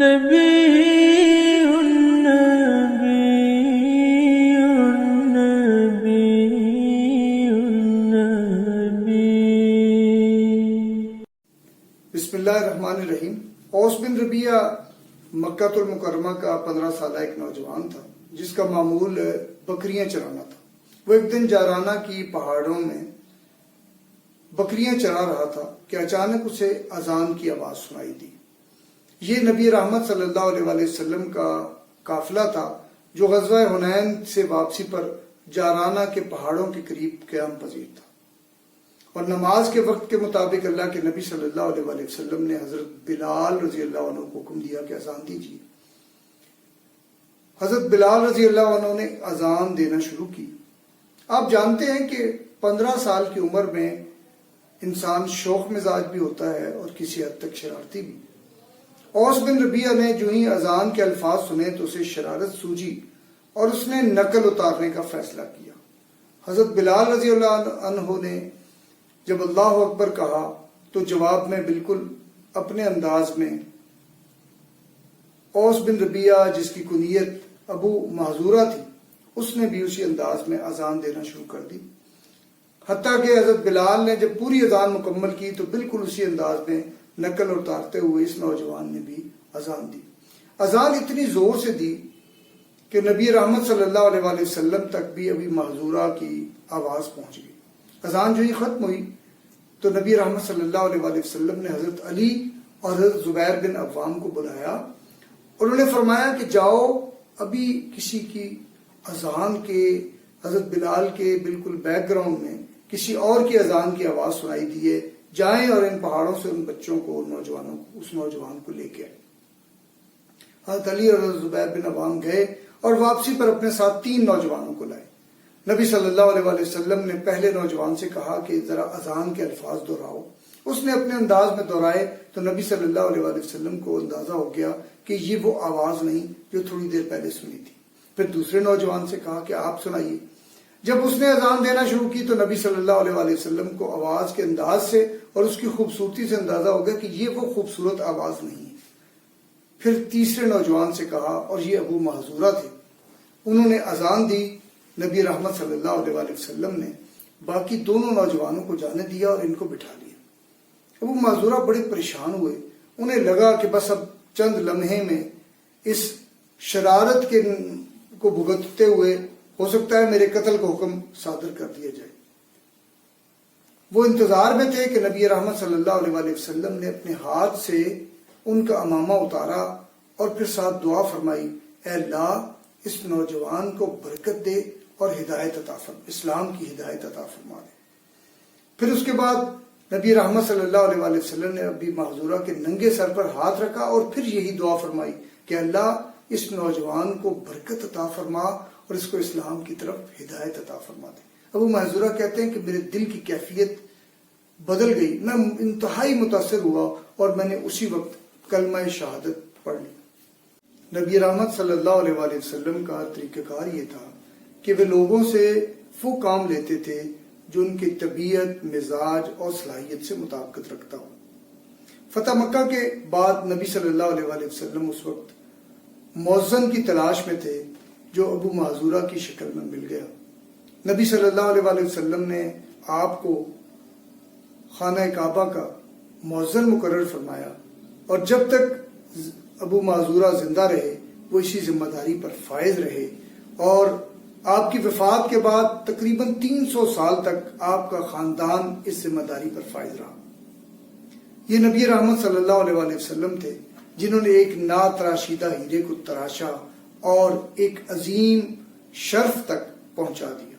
بسم اللہ الرحمن الرحیم۔ اوس بن ربیعہ مکہ المکرمہ کا 15 سالہ ایک نوجوان تھا جس کا معمول بکریاں چرانا تھا۔ وہ ایک دن جارانہ کی پہاڑوں میں بکریاں چرا رہا تھا کہ اچانک اسے اذان کی آواز سنائی دی۔ یہ نبی رحمت صلی اللہ علیہ وسلم کا قافلہ تھا جو غزوہ حنین سے واپسی پر جارانہ کے پہاڑوں کے قریب قیام پذیر تھا، اور نماز کے وقت کے مطابق اللہ کے نبی صلی اللہ علیہ وسلم نے حضرت بلال رضی اللہ عنہ کو حکم دیا کہ اذان دیجیے۔ حضرت بلال رضی اللہ عنہ نے اذان دینا شروع کی۔ آپ جانتے ہیں کہ 15 سال کی عمر میں انسان شوخ مزاج بھی ہوتا ہے اور کسی حد تک شرارتی بھی۔ اوس بن ربیعہ نے جو ہی اذان کے الفاظ سنے تو اسے شرارت سوجی اور اس نے نقل اتارنے کا فیصلہ کیا۔ حضرت بلال رضی اللہ عنہ نے جب اللہ اکبر کہا تو جواب میں بالکل اپنے انداز میں اوس بن ربیعہ جس کی کنیت ابو محذورہ تھی اس نے بھی اسی انداز میں اذان دینا شروع کر دی، حتیٰ کہ حضرت بلال نے جب پوری اذان مکمل کی تو بالکل اسی انداز میں نقل اتارتے ہوئے اس نوجوان نے بھی اذان دی۔ اذان اتنی زور سے دی کہ نبی رحمت صلی اللہ علیہ وسلم تک بھی ابی محذورہ کی آواز پہنچ گئی۔ اذان جو ہی ختم ہوئی تو نبی رحمت صلی اللہ علیہ وسلم نے حضرت علی اور حضرت زبیر بن عوام کو بلایا اور انہوں نے فرمایا کہ جاؤ، ابھی کسی کی اذان کے حضرت بلال کے بالکل بیک گراؤنڈ میں کسی اور کی اذان کی آواز سنائی دی ہے، جائیں اور ان پہاڑوں سے ان بچوں کو، نوجوانوں کو، اس نوجوان کو لے کے آئے۔ حضرت علی اور حضرت زبیر بن عوام گئے اور واپسی پر اپنے ساتھ 3 نوجوانوں کو لائے۔ نبی صلی اللہ علیہ وسلم نے پہلے نوجوان سے کہا کہ ذرا اذان کے الفاظ دہراؤ۔ اس نے اپنے انداز میں دہرائے تو نبی صلی اللہ علیہ وسلم کو اندازہ ہو گیا کہ یہ وہ آواز نہیں جو تھوڑی دیر پہلے سنی تھی۔ پھر دوسرے نوجوان سے کہا کہ آپ سنائیے۔ جب اس نے اذان دینا شروع کی تو نبی صلی اللہ علیہ وسلم کو آواز کے انداز سے اور اس کی خوبصورتی سے اندازہ ہو گیا کہ یہ وہ خوبصورت آواز نہیں ہے۔ پھر تیسرے نوجوان سے کہا، اور یہ ابو محذورہ تھے، انہوں نے اذان دی۔ نبی رحمت صلی اللہ علیہ وسلم نے باقی دونوں نوجوانوں کو جانے دیا اور ان کو بٹھا لیا۔ ابو محذورہ بڑے پریشان ہوئے، انہیں لگا کہ بس اب چند لمحے میں اس شرارت کے کو بھگتتے ہوئے ہو سکتا ہے میرے قتل کا حکم صادر کر دیا جائے۔ وہ انتظار میں تھے کہ نبی رحمت صلی اللہ علیہ وسلم نے اپنے ہاتھ سے ان کا امامہ اتارا اور پھر ساتھ دعا فرمائی، اے اللہ اس نوجوان کو برکت دے اور ہدایت عطا فرما، اسلام کی ہدایت عطا فرما دے۔ پھر اس کے بعد نبی رحمت صلی اللہ علیہ وسلم نے ابی محذورہ کے ننگے سر پر ہاتھ رکھا اور پھر یہی دعا فرمائی کہ اللہ اس نوجوان کو برکت عطا فرما اور اس کو اسلام کی طرف ہدایت عطا فرما دے۔ ابو محذورہ کہتے ہیں کہ میرے دل کی کیفیت بدل گئی، میں انتہائی متاثر ہوا اور میں نے اسی وقت کلمہ شہادت پڑھ لی۔ نبی رحمت صلی اللہ علیہ وسلم کا طریقہ کار یہ تھا کہ وہ لوگوں سے وہ کام لیتے تھے جو ان کی طبیعت، مزاج اور صلاحیت سے مطابقت رکھتا ہو۔ فتح مکہ کے بعد نبی صلی اللہ علیہ وسلم اس وقت مؤذن کی تلاش میں تھے جو ابو محذورہ کی شکل میں مل گیا۔ نبی صلی اللہ علیہ وسلم نے آپ کو خانہ کعبہ کا مؤذن مقرر فرمایا، اور جب تک ابو محذورہ زندہ رہے وہ اسی ذمہ داری پر فائز رہے، اور آپ کی وفات کے بعد تقریباً 300 سال تک آپ کا خاندان اس ذمہ داری پر فائز رہا۔ یہ نبی رحمت صلی اللہ علیہ وسلم تھے جنہوں نے ایک ناتراشیدہ ہیرے کو تراشا اور ایک عظیم شرف تک پہنچا دیا۔